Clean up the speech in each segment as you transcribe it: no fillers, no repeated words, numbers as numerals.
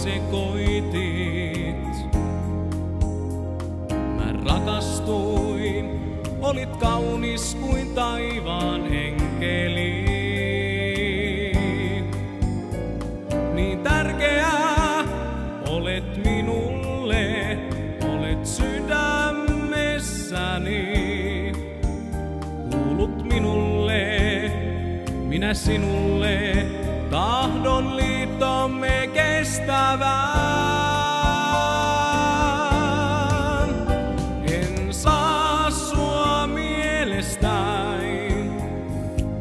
sekoitit. Mä rakastuin, olit kaunis kuin taivaan enkeli. Niin tärkeää olet minulle, olet sydämessäni. Kuulut minulle, minä sinulle, tahdon liittomme kestävään. En saa sua mielestäni,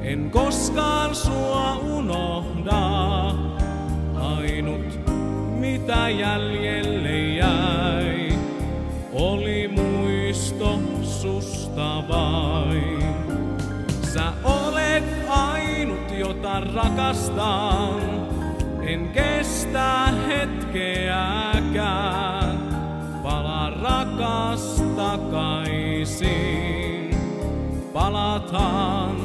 en koskaan sua unohda. Ainut mitä jäljelle jäi, oli muisto susta vain. Sä olet ainut, jota rakastan, en kestä hetkeäkään. Palaa rakas takaisin, palataan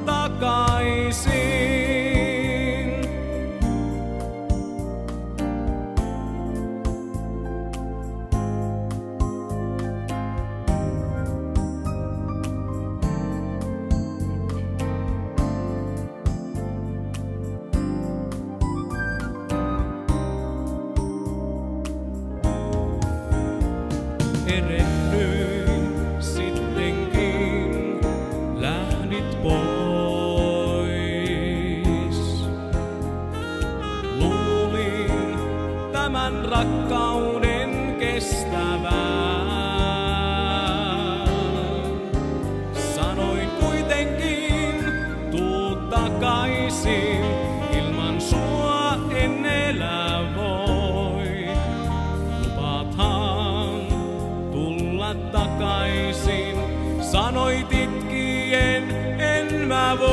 takaisin. Erehdyin sittenkin, lähdit pois. Luulin tämän rakkauden kestävän. Sanoin kuitenkin, tuu takaisin, ilman sua en elä voi. Lupaathan tulla takaisin, sanoit itkien, en mä voi.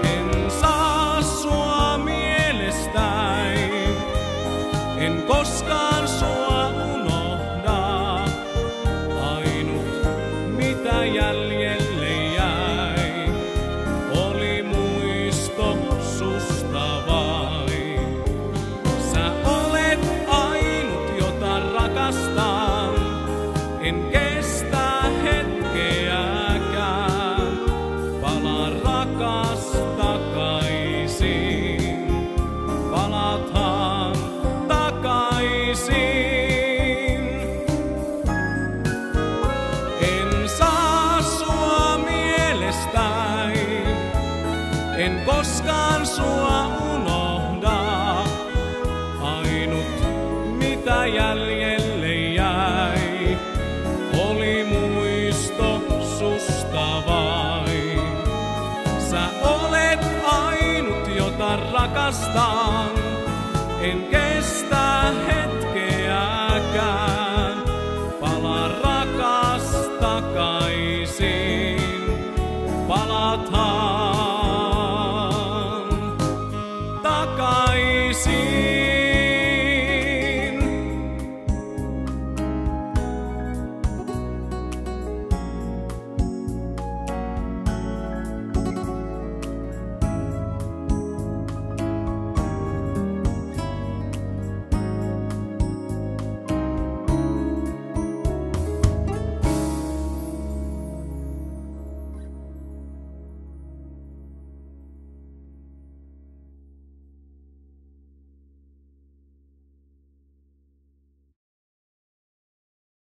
En saa sua mielestäni, en koskaan sua unohda. Ainut mitä jäljelle jäi, oli muisto susta vain. Sä olet ainut, jota rakastan, en kestä hetkeäkään. Palaa rakas takaisin, palataan takaisin. En saa sua mielestäni, en koskaan sua unohda. Ainut mitä jäljelle jäi, oli muisto susta vain. Sä olet ainut, jota rakastan, en kestä hetkeäkään. Palaa rakas takaisin, palataan takaisin.